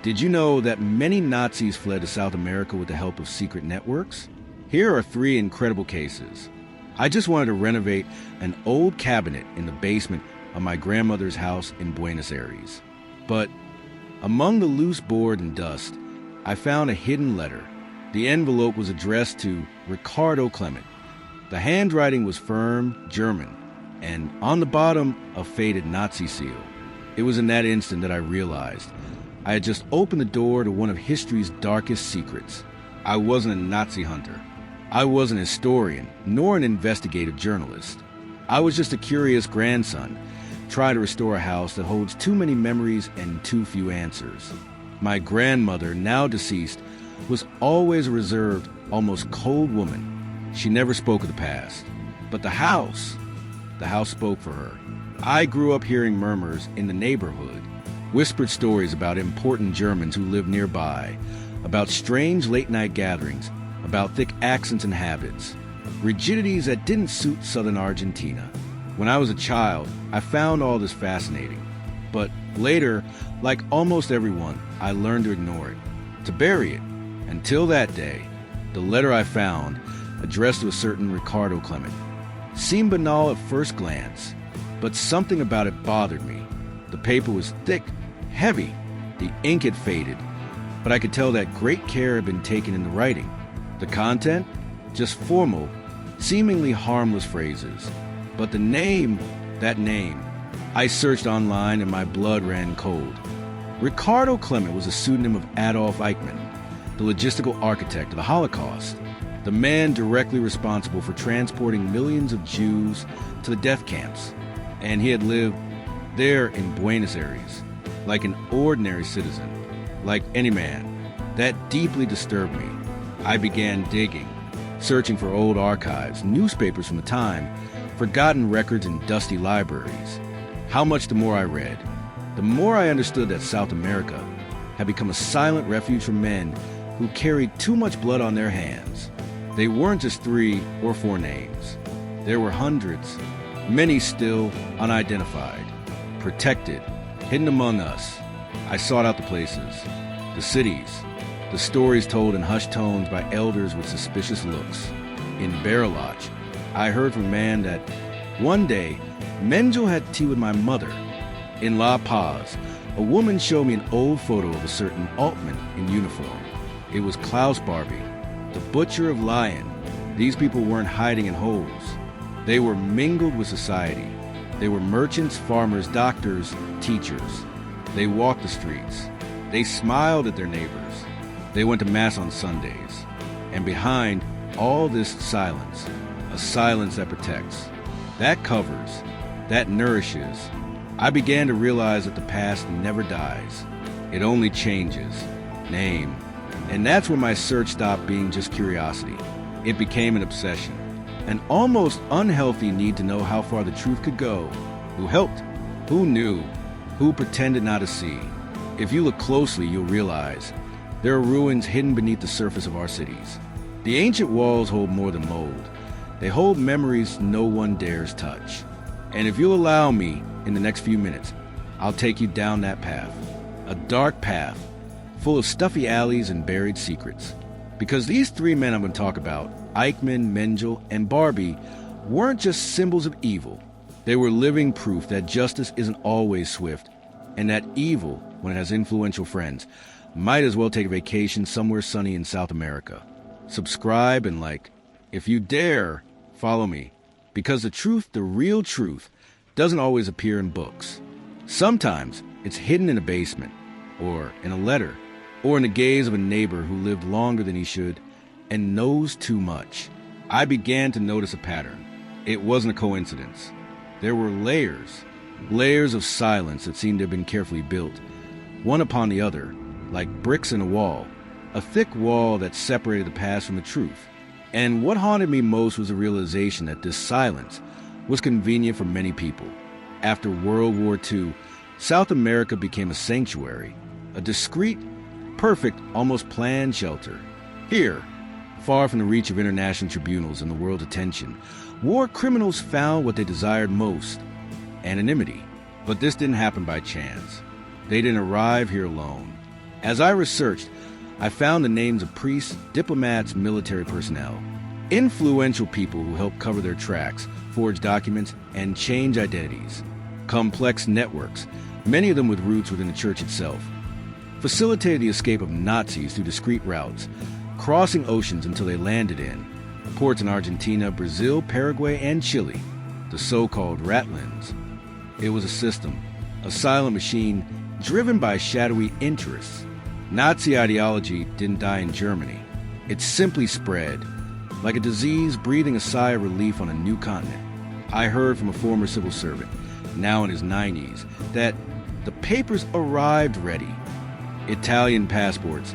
Did you know that many Nazis fled to South America with the help of secret networks? Here are 3 incredible cases. I just wanted to renovate an old cabinet in the basement of my grandmother's house in Buenos Aires. But among the loose board and dust, I found a hidden letter. The envelope was addressed to Ricardo Clement. The handwriting was firm, German, and on the bottom, a faded Nazi seal. It was in that instant that I realized I had just opened the door to one of history's darkest secrets. I wasn't a Nazi hunter. I wasn't a historian, nor an investigative journalist. I was just a curious grandson, trying to restore a house that holds too many memories and too few answers. My grandmother, now deceased, was always a reserved, almost cold woman. She never spoke of the past. But the house spoke for her. I grew up hearing murmurs in the neighborhood, whispered stories about important Germans who lived nearby, about strange late-night gatherings, about thick accents and habits, rigidities that didn't suit southern Argentina. When I was a child, I found all this fascinating. But later, like almost everyone, I learned to ignore it, to bury it. Until that day, the letter I found, addressed to a certain Ricardo Clement, seemed banal at first glance, but something about it bothered me. The paper was thick, heavy, the ink had faded, but I could tell that great care had been taken in the writing. The content? Just formal, seemingly harmless phrases. But the name, that name, I searched online and my blood ran cold. Ricardo Clement was a pseudonym of Adolf Eichmann, the logistical architect of the Holocaust, the man directly responsible for transporting millions of Jews to the death camps. And he had lived there in Buenos Aires, like an ordinary citizen, like any man. That deeply disturbed me. I began digging, searching for old archives, newspapers from the time, forgotten records in dusty libraries. How much the more I read, the more I understood that South America had become a silent refuge for men who carried too much blood on their hands. They weren't just 3 or 4 names. There were hundreds, many still unidentified, protected, hidden among us. I sought out the places, the cities, the stories told in hushed tones by elders with suspicious looks. In Bariloche, I heard from a man that one day Mengele had tea with my mother. In La Paz, a woman showed me an old photo of a certain Altman in uniform. It was Klaus Barbie, the butcher of Lyon. These people weren't hiding in holes. They were mingled with society. They were merchants, farmers, doctors, teachers. They walked the streets. They smiled at their neighbors. They went to Mass on Sundays. And behind all this silence, a silence that protects, that covers, that nourishes, I began to realize that the past never dies. It only changes. Name. And that's when my search stopped being just curiosity. It became an obsession. An almost unhealthy need to know how far the truth could go. Who helped? Who knew? Who pretended not to see? If you look closely, you'll realize there are ruins hidden beneath the surface of our cities. The ancient walls hold more than mold. They hold memories no one dares touch. And if you'll allow me, in the next few minutes, I'll take you down that path. A dark path, full of stuffy alleys and buried secrets. Because these 3 men I'm going to talk about, Eichmann, Mengele, and Barbie, weren't just symbols of evil. They were living proof that justice isn't always swift, and that evil, when it has influential friends, might as well take a vacation somewhere sunny in South America. Subscribe and like. If you dare, follow me. Because the truth, the real truth, doesn't always appear in books. Sometimes it's hidden in a basement, or in a letter, or in the gaze of a neighbor who lived longer than he should and knows too much. I began to notice a pattern. It wasn't a coincidence. There were layers of silence that seemed to have been carefully built, one upon the other, like bricks in a wall, a thick wall that separated the past from the truth. And what haunted me most was the realization that this silence was convenient for many people. After World War II, South America became a sanctuary, a discreet, perfect, almost planned shelter. Here, far from the reach of international tribunals and the world's attention, war criminals found what they desired most: anonymity. But this didn't happen by chance. They didn't arrive here alone. As I researched, I found the names of priests, diplomats, military personnel, influential people who helped cover their tracks, forge documents, and change identities. Complex networks, many of them with roots within the church itself, facilitated the escape of Nazis through discreet routes, crossing oceans until they landed in ports in Argentina, Brazil, Paraguay, and Chile, the so-called Ratlins. It was a system, a silent machine driven by shadowy interests. Nazi ideology didn't die in Germany. It simply spread, like a disease breathing a sigh of relief on a new continent. I heard from a former civil servant, now in his 90s, that the papers arrived ready. Italian passports,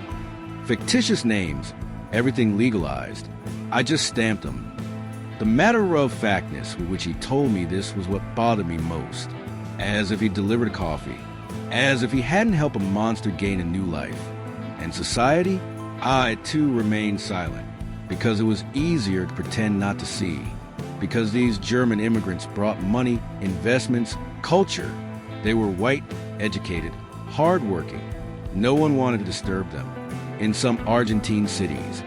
fictitious names, everything legalized. I just stamped them. The matter-of-factness with which he told me this was what bothered me most. As if he delivered a coffee. As if he hadn't helped a monster gain a new life. And society? It too remained silent. Because it was easier to pretend not to see. Because these German immigrants brought money, investments, culture. They were white, educated, hardworking. No one wanted to disturb them. In some Argentine cities,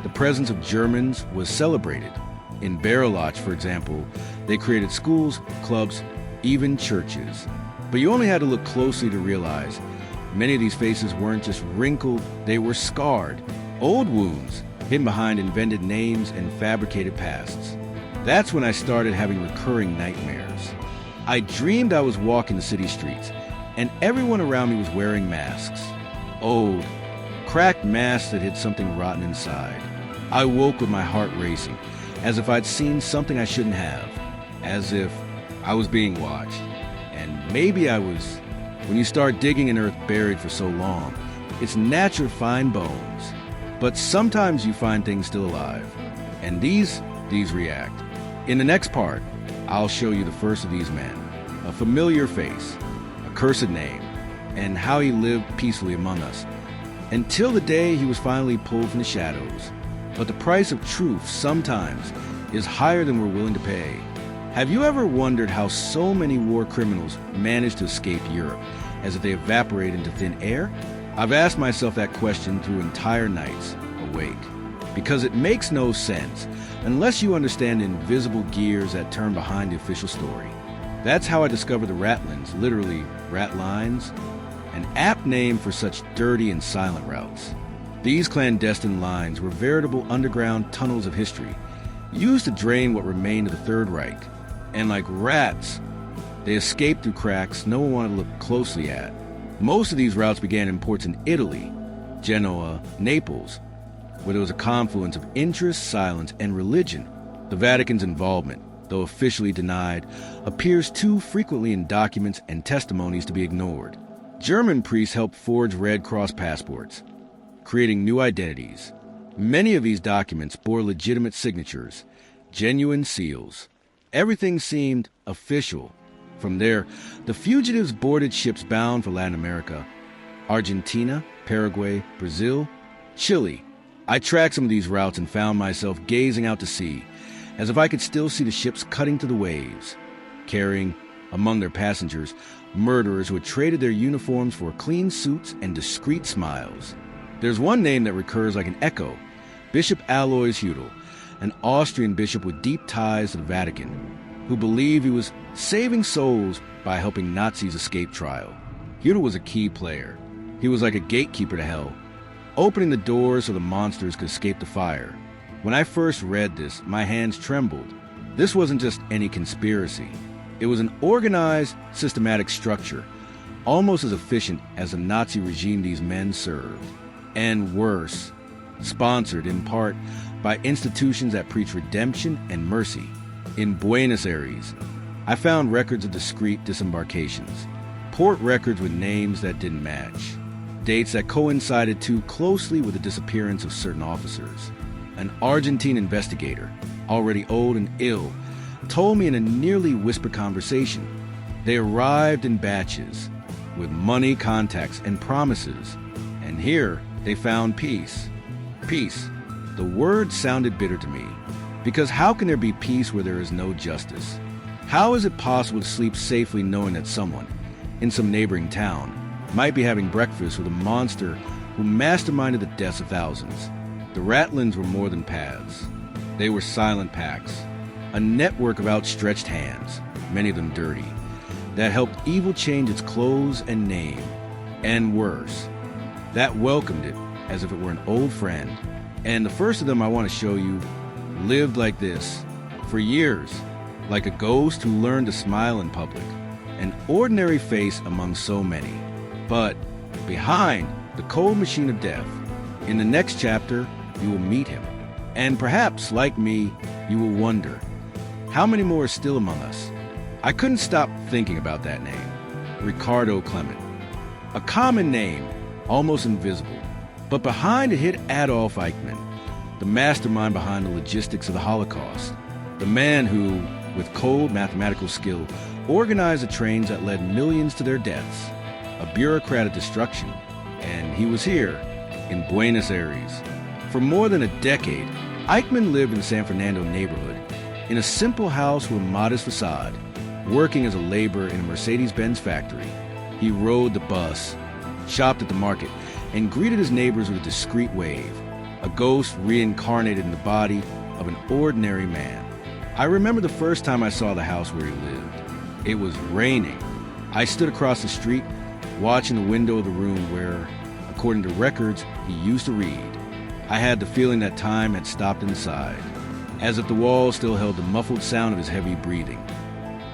the presence of Germans was celebrated. In Bariloche, for example, they created schools, clubs, even churches. But you only had to look closely to realize many of these faces weren't just wrinkled, they were scarred. Old wounds hidden behind invented names and fabricated pasts. That's when I started having recurring nightmares. I dreamed I was walking the city streets, and everyone around me was wearing masks. Old, cracked masks that hid something rotten inside. I woke with my heart racing, as if I'd seen something I shouldn't have, as if I was being watched. And maybe I was. When you start digging in earth buried for so long, it's natural to find bones. But sometimes you find things still alive. And these react. In the next part, I'll show you the first of these men. A familiar face, a cursed name, and how he lived peacefully among us. Until the day he was finally pulled from the shadows. But the price of truth sometimes is higher than we're willing to pay. Have you ever wondered how so many war criminals managed to escape Europe, as if they evaporate into thin air? I've asked myself that question through entire nights, awake. Because it makes no sense, unless you understand the invisible gears that turn behind the official story. That's how I discovered the Ratlins, literally rat lines, an apt name for such dirty and silent routes. These clandestine lines were veritable underground tunnels of history, used to drain what remained of the Third Reich. And like rats, they escaped through cracks no one wanted to look closely at. Most of these routes began in ports in Italy, Genoa, Naples, where there was a confluence of interest, silence, and religion. The Vatican's involvement, though officially denied, appears too frequently in documents and testimonies to be ignored. German priests helped forge Red Cross passports, creating new identities. Many of these documents bore legitimate signatures, genuine seals. Everything seemed official. From there, the fugitives boarded ships bound for Latin America, Argentina, Paraguay, Brazil, Chile. I tracked some of these routes and found myself gazing out to sea, as if I could still see the ships cutting through the waves, carrying, among their passengers, murderers who had traded their uniforms for clean suits and discreet smiles. There's one name that recurs like an echo, Bishop Alois Hudel, an Austrian bishop with deep ties to the Vatican, who believed he was saving souls by helping Nazis escape trial. Hudel was a key player. He was like a gatekeeper to hell, opening the doors so the monsters could escape the fire. When I first read this, my hands trembled. This wasn't just any conspiracy. It was an organized, systematic structure, almost as efficient as the Nazi regime these men served. And worse, sponsored in part by institutions that preach redemption and mercy. In Buenos Aires, I found records of discreet disembarkations, port records with names that didn't match, dates that coincided too closely with the disappearance of certain officers. An Argentine investigator, already old and ill, told me in a nearly whispered conversation. They arrived in batches, with money, contacts, and promises. And here, they found peace. Peace. The word sounded bitter to me, because how can there be peace where there is no justice? How is it possible to sleep safely knowing that someone, in some neighboring town, might be having breakfast with a monster who masterminded the deaths of thousands. The Ratlins were more than paths. They were silent packs, a network of outstretched hands, many of them dirty, that helped evil change its clothes and name, and worse, that welcomed it as if it were an old friend. And the first of them I want to show you lived like this for years, like a ghost who learned to smile in public, an ordinary face among so many. But behind the cold machine of death, in the next chapter, you will meet him. And perhaps, like me, you will wonder, how many more are still among us? I couldn't stop thinking about that name, Ricardo Klement. A common name, almost invisible. But behind it hid Adolf Eichmann, the mastermind behind the logistics of the Holocaust, the man who, with cold mathematical skill, organized the trains that led millions to their deaths, a bureaucrat of destruction. And he was here, in Buenos Aires. For more than a decade, Eichmann lived in the San Fernando neighborhood, in a simple house with a modest facade, working as a laborer in a Mercedes-Benz factory. He rode the bus, shopped at the market, and greeted his neighbors with a discreet wave, a ghost reincarnated in the body of an ordinary man. I remember the first time I saw the house where he lived. It was raining. I stood across the street, watching the window of the room where, according to records, he used to read. I had the feeling that time had stopped inside, as if the walls still held the muffled sound of his heavy breathing,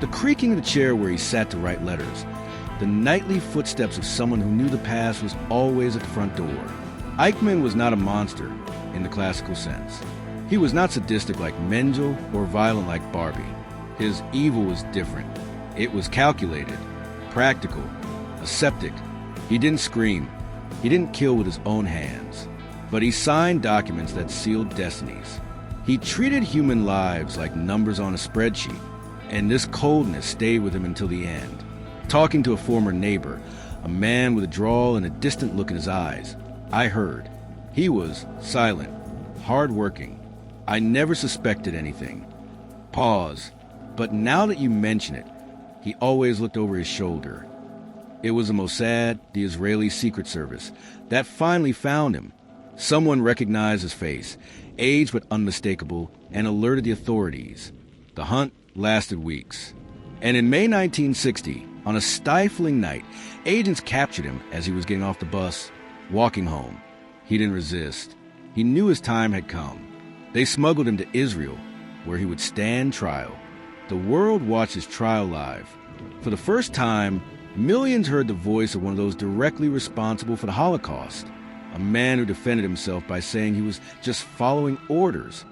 the creaking of the chair where he sat to write letters, the nightly footsteps of someone who knew the past was always at the front door. Eichmann was not a monster in the classical sense. He was not sadistic like Mengele or violent like Barbie. His evil was different. It was calculated, practical, aseptic. He didn't scream. He didn't kill with his own hands. But he signed documents that sealed destinies. He treated human lives like numbers on a spreadsheet. And this coldness stayed with him until the end. Talking to a former neighbor, a man with a drawl and a distant look in his eyes, I heard. He was silent, hard-working. I never suspected anything. Pause. But now that you mention it, he always looked over his shoulder. It was the Mossad, the Israeli Secret Service, that finally found him. Someone recognized his face, aged but unmistakable, and alerted the authorities. The hunt lasted weeks. And in May 1960, on a stifling night, agents captured him as he was getting off the bus, walking home. He didn't resist. He knew his time had come. They smuggled him to Israel, where he would stand trial. The world watched his trial live. For the first time, millions heard the voice of one of those directly responsible for the Holocaust, a man who defended himself by saying he was just following orders,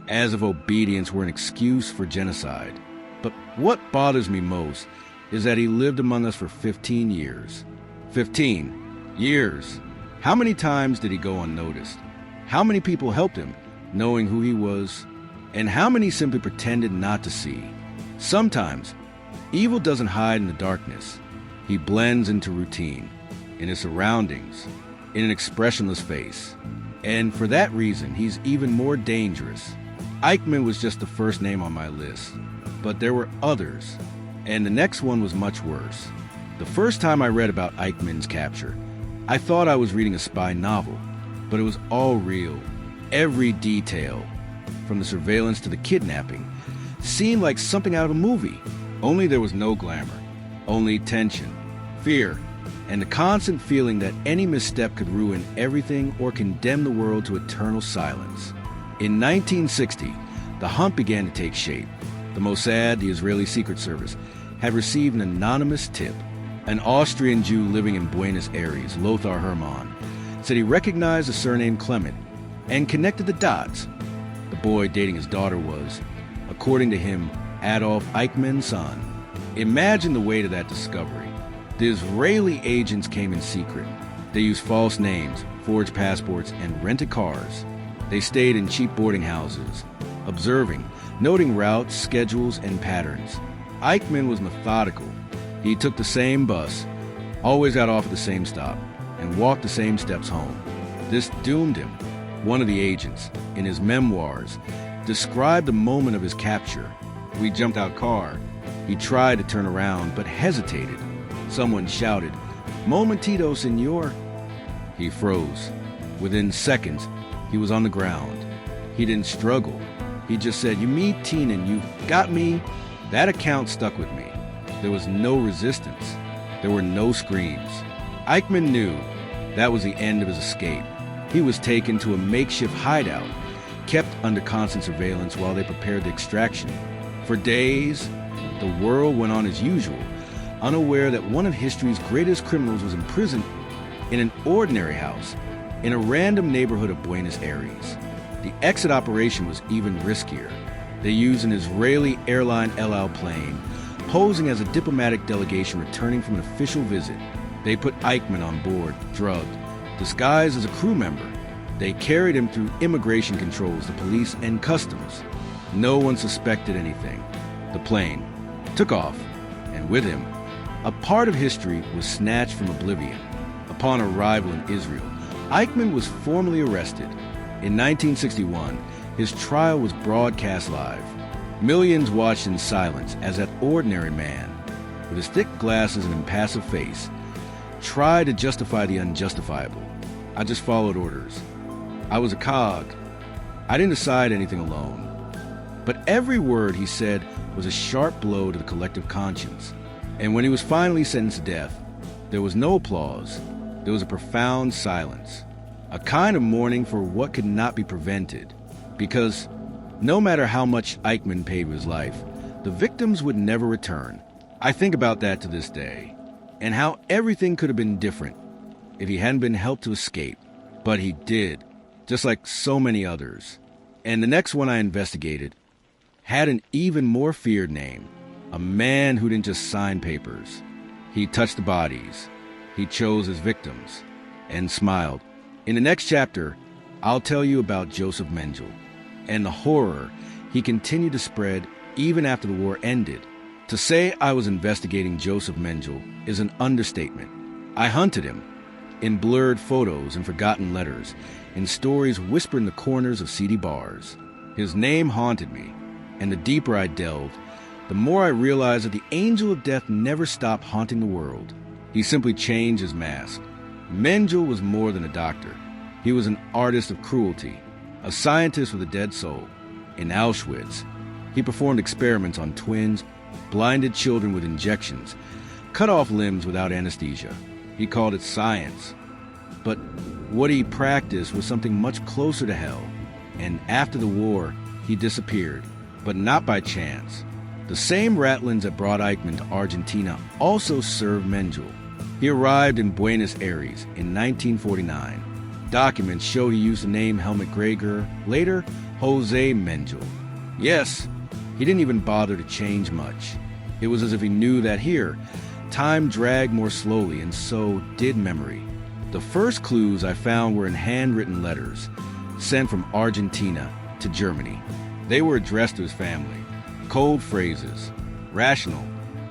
as if obedience were an excuse for genocide. But what bothers me most is that he lived among us for 15 years. 15 years. How many times did he go unnoticed? How many people helped him, knowing who he was? And how many simply pretended not to see? Sometimes, evil doesn't hide in the darkness. He blends into routine, in his surroundings, in an expressionless face. And for that reason, he's even more dangerous. Eichmann was just the first name on my list, but there were others, and the next one was much worse. The first time I read about Eichmann's capture, I thought I was reading a spy novel, but it was all real. Every detail, from the surveillance to the kidnapping, seemed like something out of a movie. Only there was no glamour, only tension, fear, and the constant feeling that any misstep could ruin everything or condemn the world to eternal silence. In 1960, the hunt began to take shape. The Mossad, the Israeli Secret Service, had received an anonymous tip. An Austrian Jew living in Buenos Aires, Lothar Hermann, said he recognized the surname Klement and connected the dots. The boy dating his daughter was, according to him, Adolf Eichmann's son. Imagine the weight of that discovery. The Israeli agents came in secret. They used false names, forged passports, and rented cars. They stayed in cheap boarding houses, observing, noting routes, schedules, and patterns. Eichmann was methodical. He took the same bus, always got off at the same stop, and walked the same steps home. This doomed him. One of the agents, in his memoirs, described the moment of his capture. We jumped out car. He tried to turn around, but hesitated. Someone shouted, Momentito, senor. He froze. Within seconds, he was on the ground. He didn't struggle. He just said, "You me, Teenan, you got me." That account stuck with me. There was no resistance. There were no screams. Eichmann knew that was the end of his escape. He was taken to a makeshift hideout, kept under constant surveillance while they prepared the extraction. For days, the world went on as usual, unaware that one of history's greatest criminals was imprisoned in an ordinary house in a random neighborhood of Buenos Aires. The exit operation was even riskier. They used an Israeli airline El Al plane, posing as a diplomatic delegation returning from an official visit. They put Eichmann on board, drugged, disguised as a crew member. They carried him through immigration controls, the police, and customs. No one suspected anything. The plane took off, and with him, a part of history was snatched from oblivion. Upon arrival in Israel, Eichmann was formally arrested. In 1961, his trial was broadcast live. Millions watched in silence as that ordinary man, with his thick glasses and impassive face, tried to justify the unjustifiable. I just followed orders. I was a cog. I didn't decide anything alone. But every word he said was a sharp blow to the collective conscience. And when he was finally sentenced to death, there was no applause. There was a profound silence, a kind of mourning for what could not be prevented. Because no matter how much Eichmann paid with his life, the victims would never return. I think about that to this day, and how everything could have been different if he hadn't been helped to escape. But he did, just like so many others. And the next one I investigated had an even more feared name, a man who didn't just sign papers. He touched the bodies. He chose his victims and smiled. In the next chapter, I'll tell you about Josef Mengele and the horror he continued to spread even after the war ended. To say I was investigating Josef Mengele is an understatement. I hunted him in blurred photos and forgotten letters, in stories whispered in the corners of seedy bars. His name haunted me, and the deeper I delved, the more I realized that the angel of death never stopped haunting the world. He simply changed his mask. Mengele was more than a doctor. He was an artist of cruelty, a scientist with a dead soul. In Auschwitz, he performed experiments on twins, blinded children with injections, cut off limbs without anesthesia. He called it science. But what he practiced was something much closer to hell. And after the war, he disappeared, but not by chance. The same Ratlins that brought Eichmann to Argentina also served Mengele. He arrived in Buenos Aires in 1949. Documents show he used the name Helmut Greger, later Jose Mengele. Yes, he didn't even bother to change much. It was as if he knew that here, time dragged more slowly, and so did memory. The first clues I found were in handwritten letters sent from Argentina to Germany. They were addressed to his family. Cold phrases: rational,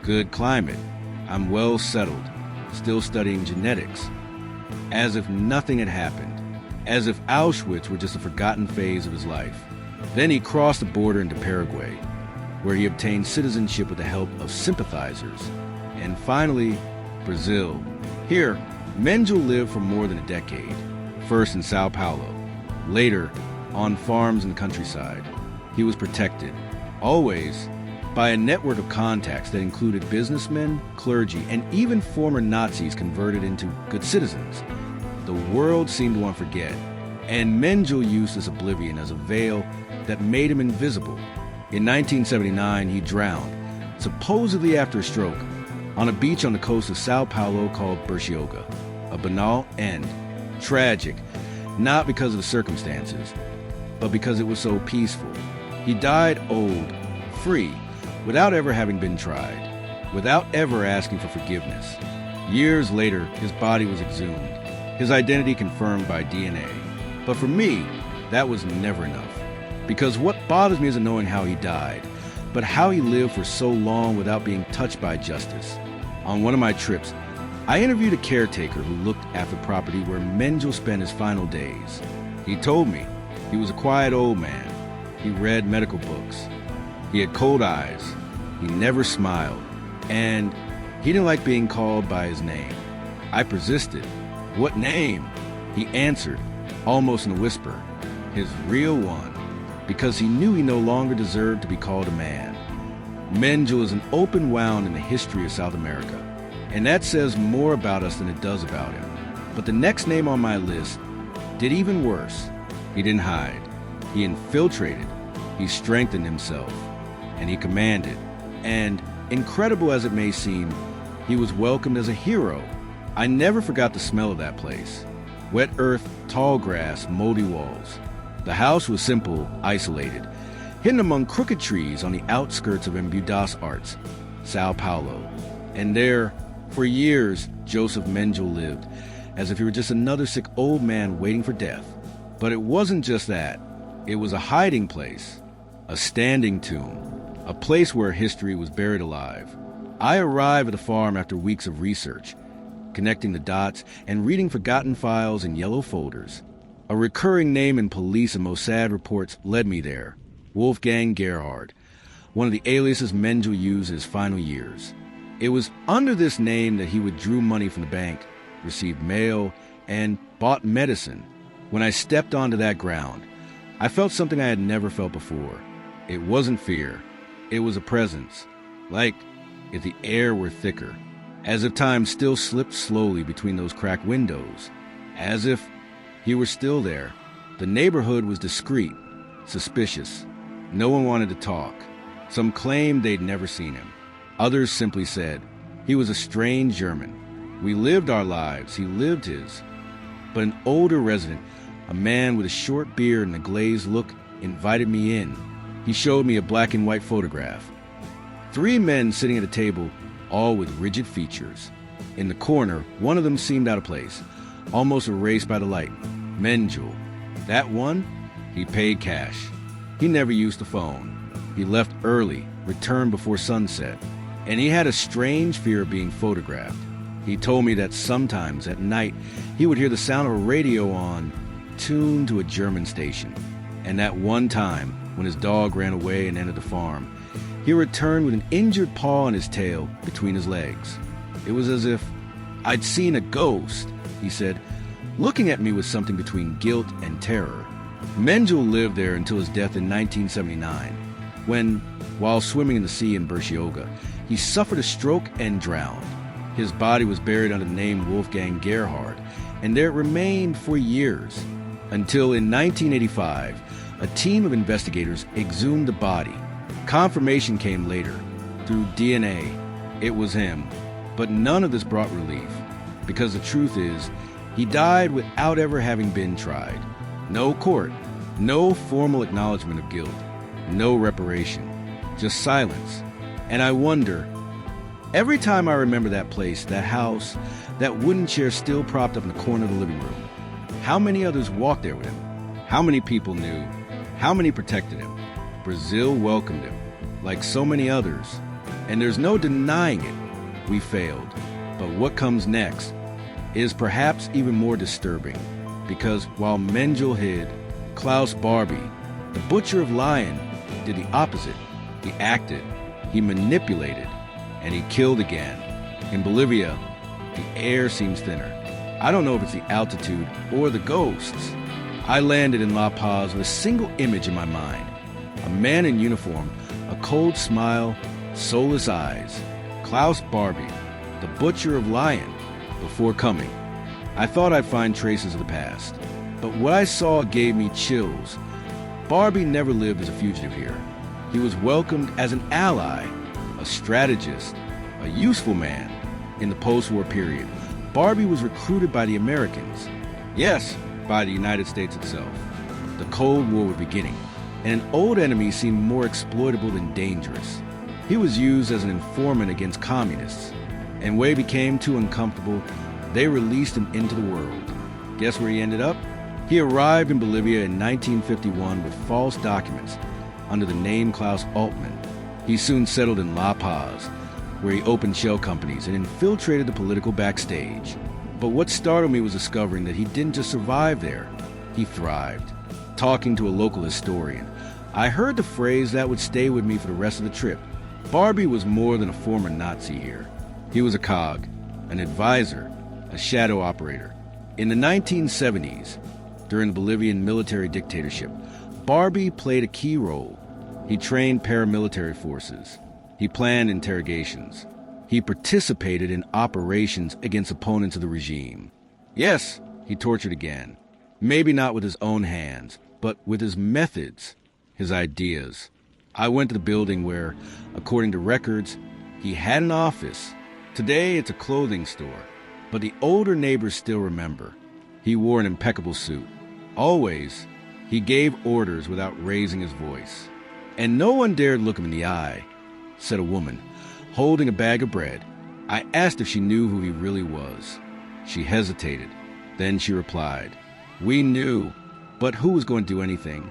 good climate, I'm well settled, still studying genetics. As if nothing had happened. As if Auschwitz were just a forgotten phase of his life. Then he crossed the border into Paraguay, where he obtained citizenship with the help of sympathizers. And finally, Brazil. Here, Mengele lived for more than a decade, first in Sao Paulo, later on farms in the countryside. He was protected, always, by a network of contacts that included businessmen, clergy, and even former Nazis converted into good citizens. The world seemed to want to forget, and Mengele used this oblivion as a veil that made him invisible. In 1979, he drowned, supposedly after a stroke, on a beach on the coast of Sao Paulo called Bertioga. A banal end. Tragic, not because of the circumstances, but because it was so peaceful. He died old, free, without ever having been tried, without ever asking for forgiveness. Years later, his body was exhumed, his identity confirmed by DNA. But for me, that was never enough. Because what bothers me isn't knowing how he died, but how he lived for so long without being touched by justice. On one of my trips, I interviewed a caretaker who looked after the property where Mengele spent his final days. He told me he was a quiet old man. He read medical books. He had cold eyes. He never smiled. And he didn't like being called by his name. I persisted. What name? He answered, almost in a whisper, his real one, because he knew he no longer deserved to be called a man. Mengele is an open wound in the history of South America, and that says more about us than it does about him. But the next name on my list did even worse. He didn't hide. He infiltrated. He strengthened himself. And he commanded. And, incredible as it may seem, he was welcomed as a hero. I never forgot the smell of that place. Wet earth, tall grass, moldy walls. The house was simple, isolated, hidden among crooked trees on the outskirts of Embudas Arts, Sao Paulo. And there, for years, Josef Mengele lived, as if he were just another sick old man waiting for death. But it wasn't just that. It was a hiding place, a standing tomb, a place where history was buried alive. I arrived at the farm after weeks of research, connecting the dots and reading forgotten files in yellow folders. A recurring name in police and Mossad reports led me there, Wolfgang Gerhard, one of the aliases Mengele used in his final years. It was under this name that he withdrew money from the bank, received mail, and bought medicine. When I stepped onto that ground, I felt something I had never felt before. It wasn't fear. It was a presence, like if the air were thicker, as if time still slipped slowly between those cracked windows, as if he were still there. The neighborhood was discreet, suspicious. No one wanted to talk. Some claimed they'd never seen him. Others simply said, he was a strange German. We lived our lives, he lived his. But an older resident, a man with a short beard and a glazed look, invited me in. He showed me a black and white photograph. 3 men sitting at a table, all with rigid features. In the corner, one of them seemed out of place, almost erased by the light. Mengele. That one? He paid cash. He never used the phone. He left early, returned before sunset. And he had a strange fear of being photographed. He told me that sometimes at night he would hear the sound of a radio on, tuned to a German station. And that one time, when his dog ran away and entered the farm, he returned with an injured paw on his tail between his legs. It was as if I'd seen a ghost, he said, looking at me with something between guilt and terror. Mengele lived there until his death in 1979, when, while swimming in the sea in Bertioga, he suffered a stroke and drowned. His body was buried under the name Wolfgang Gerhard, and there it remained for years, until in 1985, a team of investigators exhumed the body. Confirmation came later, through DNA. It was him. But none of this brought relief, because the truth is, he died without ever having been tried. No court, no formal acknowledgement of guilt, no reparation, just silence. And I wonder, every time I remember that place, that house, that wooden chair still propped up in the corner of the living room, how many others walked there with him? How many people knew? How many protected him? Brazil welcomed him, like so many others. And there's no denying it. We failed. But what comes next is perhaps even more disturbing, because while Mengele hid, Klaus Barbie, the butcher of Lyon, did the opposite. He acted, he manipulated, and he killed again. In Bolivia, the air seems thinner. I don't know if it's the altitude or the ghosts. I landed in La Paz with a single image in my mind. A man in uniform, a cold smile, soulless eyes. Klaus Barbie, the butcher of Lyon, before coming. I thought I'd find traces of the past, but what I saw gave me chills. Barbie never lived as a fugitive here. He was welcomed as an ally, a strategist, a useful man. In the post-war period, Barbie was recruited by the Americans. Yes, by the United States itself. The Cold War was beginning, and an old enemy seemed more exploitable than dangerous. He was used as an informant against communists, and when he became too uncomfortable, they released him into the world. Guess where he ended up? He arrived in Bolivia in 1951 with false documents under the name Klaus Altman. He soon settled in La Paz, where he opened shell companies and infiltrated the political backstage. But what startled me was discovering that he didn't just survive there, he thrived. Talking to a local historian, I heard the phrase that would stay with me for the rest of the trip. Barbie was more than a former Nazi here. He was a cog, an advisor, a shadow operator. In the 1970s, during the Bolivian military dictatorship, Barbie played a key role. He trained paramilitary forces. He planned interrogations. He participated in operations against opponents of the regime. Yes, he tortured again. Maybe not with his own hands, but with his methods, his ideas. I went to the building where, according to records, he had an office. Today, it's a clothing store, but the older neighbors still remember. He wore an impeccable suit. Always, he gave orders without raising his voice. And no one dared look him in the eye, said a woman, holding a bag of bread. I asked if she knew who he really was. She hesitated. Then she replied, "We knew, but who was going to do anything?"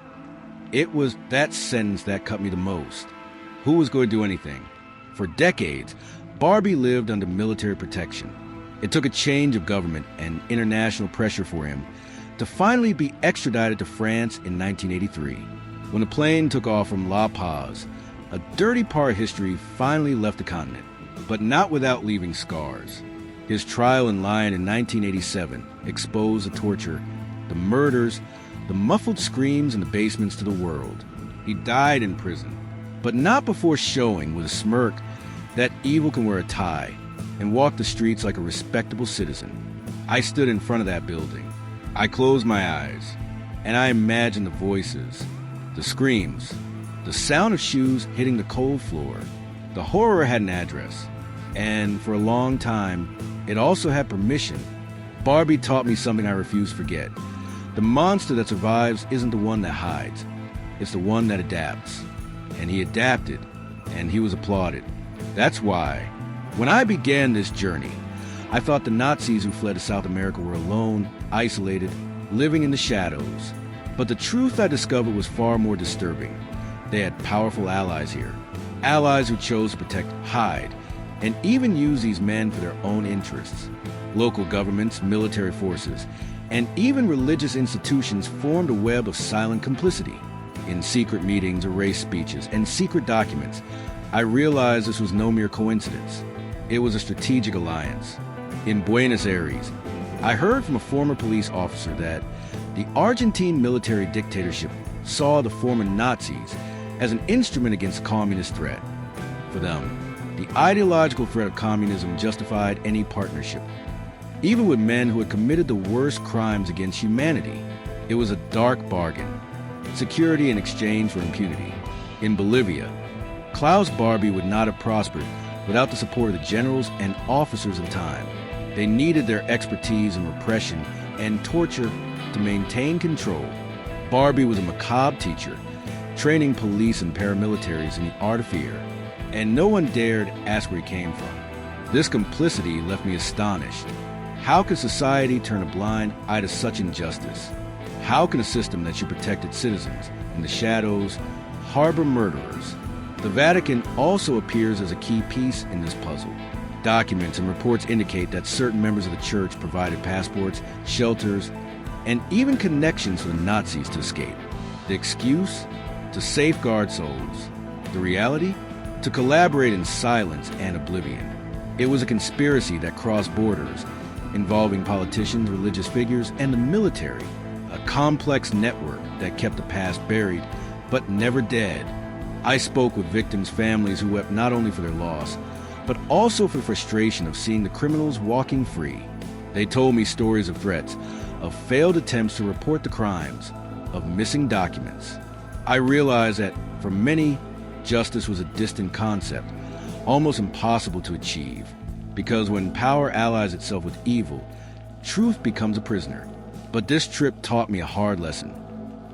It was that sentence that cut me the most. Who was going to do anything? For decades, Barbie lived under military protection. It took a change of government and international pressure for him to finally be extradited to France in 1983. When the plane took off from La Paz, a dirty part of history finally left the continent, but not without leaving scars. His trial in Lyon in 1987 exposed the torture, the murders, the muffled screams in the basements to the world. He died in prison, but not before showing with a smirk that evil can wear a tie and walk the streets like a respectable citizen. I stood in front of that building. I closed my eyes, and I imagined the voices, the screams, the sound of shoes hitting the cold floor. The horror had an address, and for a long time, it also had permission. Barbie taught me something I refuse to forget. The monster that survives isn't the one that hides. It's the one that adapts. And he adapted, and he was applauded. That's why, when I began this journey, I thought the Nazis who fled to South America were alone, isolated, living in the shadows. But the truth I discovered was far more disturbing. They had powerful allies here. Allies who chose to protect, hide, and even use these men for their own interests. Local governments, military forces, and even religious institutions formed a web of silent complicity. In secret meetings, erased speeches, and secret documents, I realized this was no mere coincidence. It was a strategic alliance. In Buenos Aires, I heard from a former police officer that the Argentine military dictatorship saw the former Nazis as an instrument against communist threat. For them, the ideological threat of communism justified any partnership, even with men who had committed the worst crimes against humanity. It was a dark bargain, security in exchange for impunity. In Bolivia, Klaus Barbie would not have prospered without the support of the generals and officers of the time. They needed their expertise in repression and torture to maintain control. Barbie was a macabre teacher, training police and paramilitaries in the art of fear, and no one dared ask where he came from. This complicity left me astonished. How could society turn a blind eye to such injustice? How can a system that should protect its citizens in the shadows harbor murderers? The Vatican also appears as a key piece in this puzzle. Documents and reports indicate that certain members of the church provided passports, shelters, and even connections for the Nazis to escape. The excuse? To safeguard souls. The reality? To collaborate in silence and oblivion. It was a conspiracy that crossed borders, involving politicians, religious figures, and the military. A complex network that kept the past buried, but never dead. I spoke with victims' families who wept not only for their loss, but also for frustration of seeing the criminals walking free. They told me stories of threats, of failed attempts to report the crimes, of missing documents. I realized that for many, justice was a distant concept, almost impossible to achieve, because when power allies itself with evil, truth becomes a prisoner. But this trip taught me a hard lesson.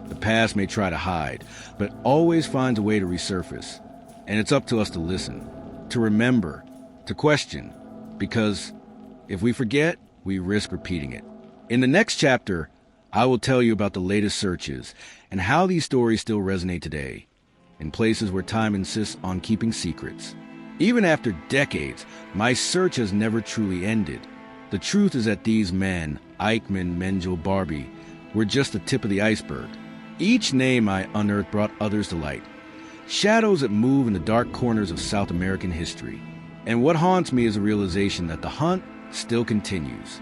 The past may try to hide, but it always finds a way to resurface. And it's up to us to listen, to remember, to question, because if we forget, we risk repeating it. In the next chapter, I will tell you about the latest searches and how these stories still resonate today, in places where time insists on keeping secrets. Even after decades, my search has never truly ended. The truth is that these men, Eichmann, Mengele, Barbie, were just the tip of the iceberg. Each name I unearthed brought others to light, shadows that move in the dark corners of South American history. And what haunts me is the realization that the hunt still continues.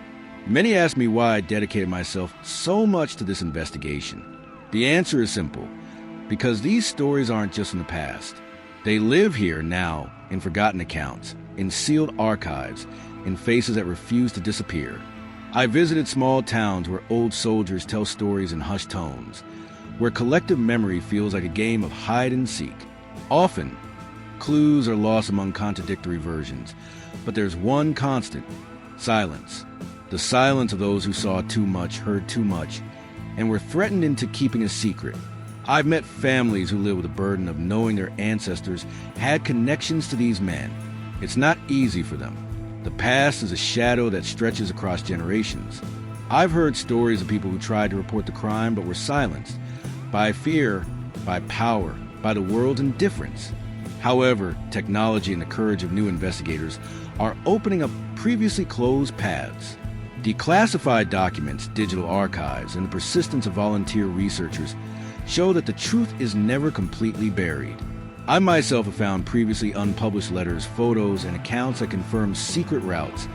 Many ask me why I dedicated myself so much to this investigation. The answer is simple: because these stories aren't just in the past. They live here now in forgotten accounts, in sealed archives, in faces that refuse to disappear. I visited small towns where old soldiers tell stories in hushed tones, where collective memory feels like a game of hide and seek. Often, clues are lost among contradictory versions, but there's one constant: silence. The silence of those who saw too much, heard too much, and were threatened into keeping a secret. I've met families who live with the burden of knowing their ancestors had connections to these men. It's not easy for them. The past is a shadow that stretches across generations. I've heard stories of people who tried to report the crime but were silenced by fear, by power, by the world's indifference. However, technology and the courage of new investigators are opening up previously closed paths. Declassified documents, digital archives, and the persistence of volunteer researchers show that the truth is never completely buried. I myself have found previously unpublished letters, photos, and accounts that confirm secret routes,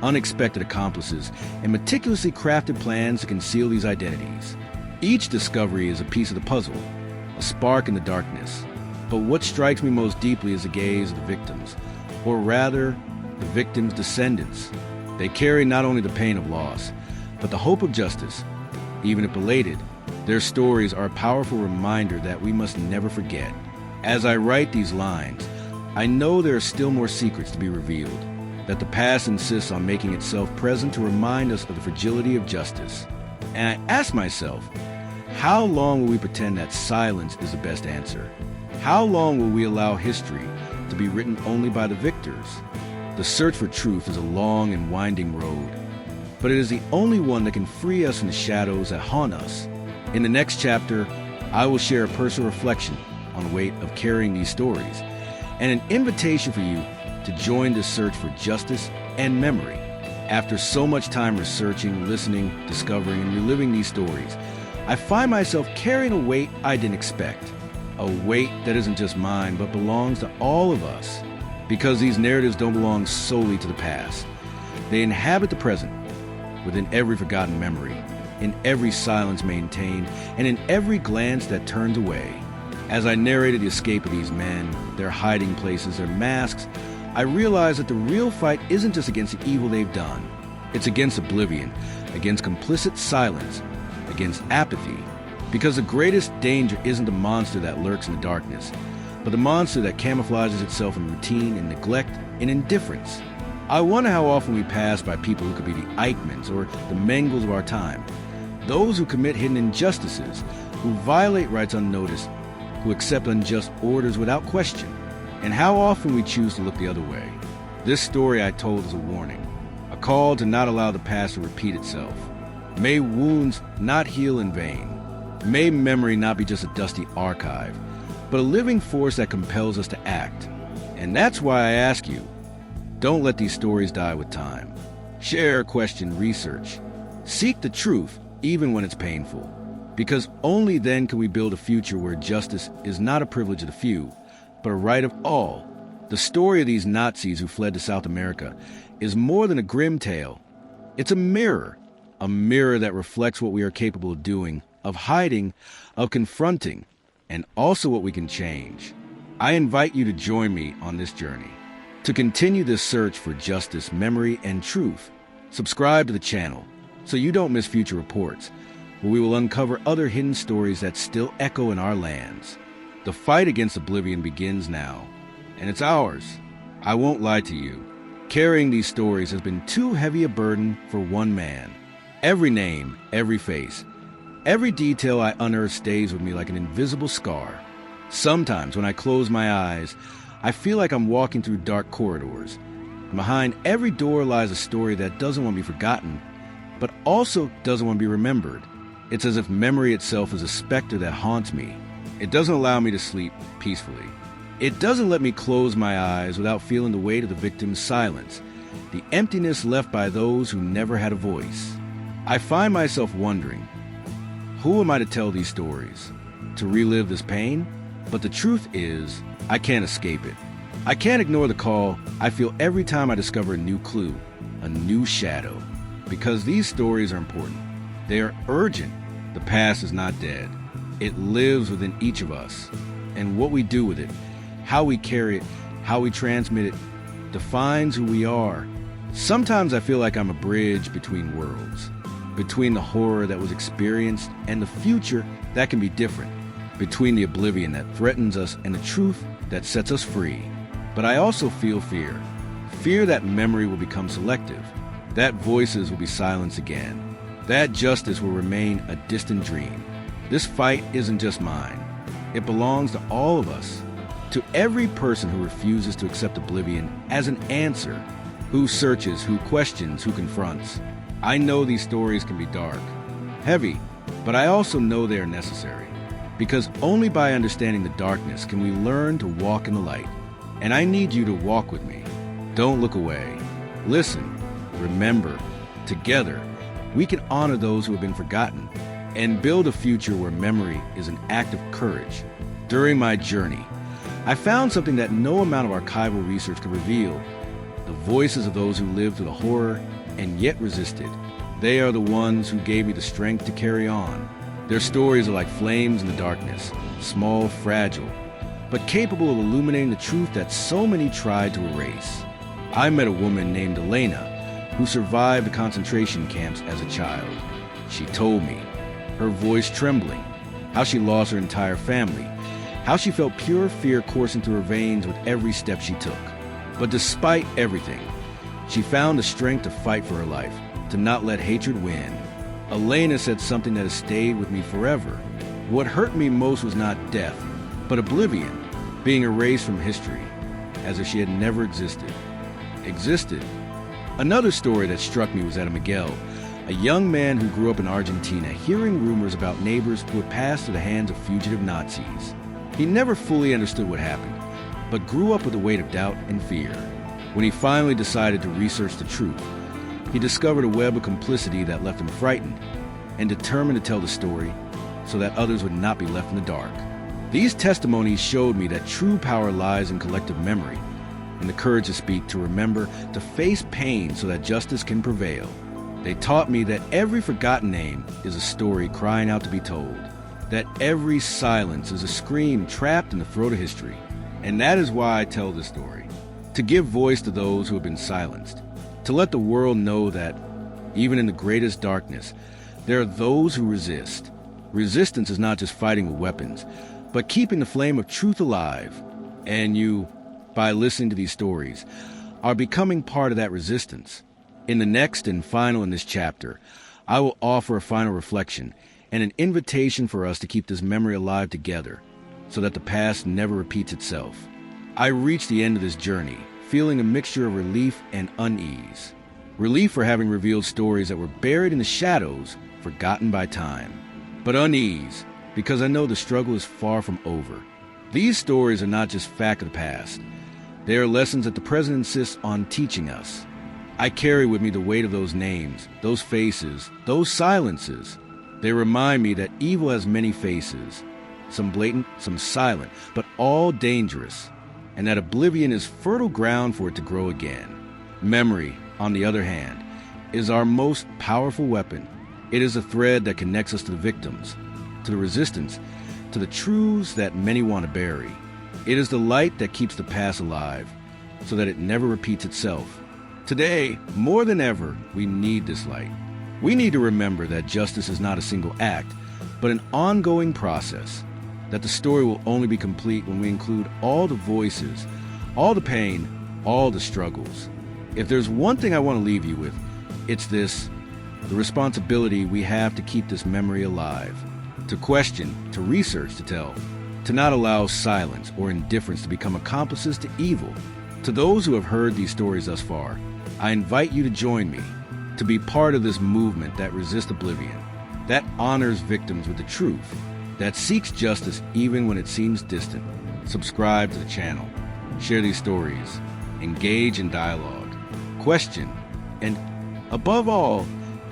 unexpected accomplices, and meticulously crafted plans to conceal these identities. Each discovery is a piece of the puzzle, a spark in the darkness. But what strikes me most deeply is the gaze of the victims, or rather, the victims' descendants. They carry not only the pain of loss, but the hope of justice. Even if belated, their stories are a powerful reminder that we must never forget. As I write these lines, I know there are still more secrets to be revealed, that the past insists on making itself present to remind us of the fragility of justice. And I ask myself, how long will we pretend that silence is the best answer? How long will we allow history to be written only by the victors? The search for truth is a long and winding road, but it is the only one that can free us from the shadows that haunt us. In the next chapter, I will share a personal reflection on the weight of carrying these stories, and an invitation for you to join the search for justice and memory. After so much time researching, listening, discovering, and reliving these stories, I find myself carrying a weight I didn't expect. A weight that isn't just mine, but belongs to all of us. Because these narratives don't belong solely to the past. They inhabit the present, within every forgotten memory, in every silence maintained, and in every glance that turns away. As I narrated the escape of these men, their hiding places, their masks, I realized that the real fight isn't just against the evil they've done. It's against oblivion, against complicit silence, against apathy. Because the greatest danger isn't the monster that lurks in the darkness, but the monster that camouflages itself in routine and neglect and indifference. I wonder how often we pass by people who could be the Eichmanns or the Mengeles of our time. Those who commit hidden injustices, who violate rights unnoticed, who accept unjust orders without question. And how often we choose to look the other way. This story I told is a warning, a call to not allow the past to repeat itself. May wounds not heal in vain. May memory not be just a dusty archive, but a living force that compels us to act. And that's why I ask you, don't let these stories die with time. Share, question, research. Seek the truth, even when it's painful. Because only then can we build a future where justice is not a privilege of the few, but a right of all. The story of these Nazis who fled to South America is more than a grim tale. It's a mirror that reflects what we are capable of doing, of hiding, of confronting, and also what we can change. I invite you to join me on this journey. To continue this search for justice, memory, and truth, subscribe to the channel so you don't miss future reports, where we will uncover other hidden stories that still echo in our lands. The fight against oblivion begins now, and it's ours. I won't lie to you. Carrying these stories has been too heavy a burden for one man. Every name, every face, every detail I unearth stays with me like an invisible scar. Sometimes when I close my eyes, I feel like I'm walking through dark corridors. And behind every door lies a story that doesn't want to be forgotten, but also doesn't want to be remembered. It's as if memory itself is a specter that haunts me. It doesn't allow me to sleep peacefully. It doesn't let me close my eyes without feeling the weight of the victim's silence, the emptiness left by those who never had a voice. I find myself wondering, who am I to tell these stories? To relive this pain? But the truth is, I can't escape it. I can't ignore the call I feel every time I discover a new clue, a new shadow. because these stories are important. They are urgent. The past is not dead. It lives within each of us. And what we do with it, how we carry it, how we transmit it, defines who we are. Sometimes I feel like I'm a bridge between worlds, between the horror that was experienced and the future that can be different, between the oblivion that threatens us and the truth that sets us free. But I also feel fear. Fear that memory will become selective, that voices will be silenced again, that justice will remain a distant dream. This fight isn't just mine. It belongs to all of us, to every person who refuses to accept oblivion as an answer, who searches, who questions, who confronts. I know these stories can be dark, heavy, but I also know they are necessary, because only by understanding the darkness can we learn to walk in the light. And I need you to walk with me. Don't look away. Listen, remember, together, we can honor those who have been forgotten and build a future where memory is an act of courage. During my journey, I found something that no amount of archival research could reveal: the voices of those who lived through the horror and yet resisted. They are the ones who gave me the strength to carry on. Their stories are like flames in the darkness, small, fragile, but capable of illuminating the truth that so many tried to erase. I met a woman named Elena who survived the concentration camps as a child. She told me, her voice trembling, how she lost her entire family, how she felt pure fear coursing through her veins with every step she took. But despite everything, she found the strength to fight for her life, to not let hatred win. Elena said something that has stayed with me forever. What hurt me most was not death, but oblivion, being erased from history, as if she had never existed. Another story that struck me was that of Miguel, a young man who grew up in Argentina, hearing rumors about neighbors who had passed through the hands of fugitive Nazis. He never fully understood what happened, but grew up with the weight of doubt and fear. When he finally decided to research the truth, he discovered a web of complicity that left him frightened and determined to tell the story so that others would not be left in the dark. These testimonies showed me that true power lies in collective memory, in the courage to speak, to remember, to face pain so that justice can prevail. They taught me that every forgotten name is a story crying out to be told, that every silence is a scream trapped in the throat of history. And that is why I tell this story, to give voice to those who have been silenced, to let the world know that, even in the greatest darkness, there are those who resist. Resistance is not just fighting with weapons, but keeping the flame of truth alive. And you, by listening to these stories, are becoming part of that resistance. In the next and final in this chapter, I will offer a final reflection and an invitation for us to keep this memory alive together, so that the past never repeats itself. I reached the end of this journey, feeling a mixture of relief and unease. Relief for having revealed stories that were buried in the shadows, forgotten by time. But unease, because I know the struggle is far from over. These stories are not just fact of the past. They are lessons that the present insists on teaching us. I carry with me the weight of those names, those faces, those silences. They remind me that evil has many faces, some blatant, some silent, but all dangerous, and that oblivion is fertile ground for it to grow again. Memory, on the other hand, is our most powerful weapon. It is a thread that connects us to the victims, to the resistance, to the truths that many want to bury. It is the light that keeps the past alive, so that it never repeats itself. Today, more than ever, we need this light. We need to remember that justice is not a single act, but an ongoing process, that the story will only be complete when we include all the voices, all the pain, all the struggles. If there's one thing I want to leave you with, it's this: the responsibility we have to keep this memory alive, to question, to research, to tell, to not allow silence or indifference to become accomplices to evil. To those who have heard these stories thus far, I invite you to join me, to be part of this movement that resists oblivion, that honors victims with the truth, that seeks justice even when it seems distant. Subscribe to the channel, share these stories, engage in dialogue, question, and above all,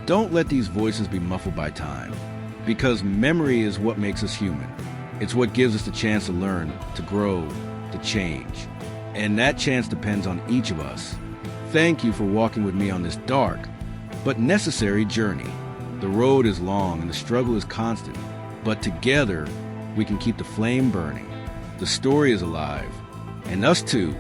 don't let these voices be muffled by time, because memory is what makes us human. It's what gives us the chance to learn, to grow, to change. And that chance depends on each of us. Thank you for walking with me on this dark but necessary journey. The road is long and the struggle is constant, but together we can keep the flame burning. The story is alive, and us too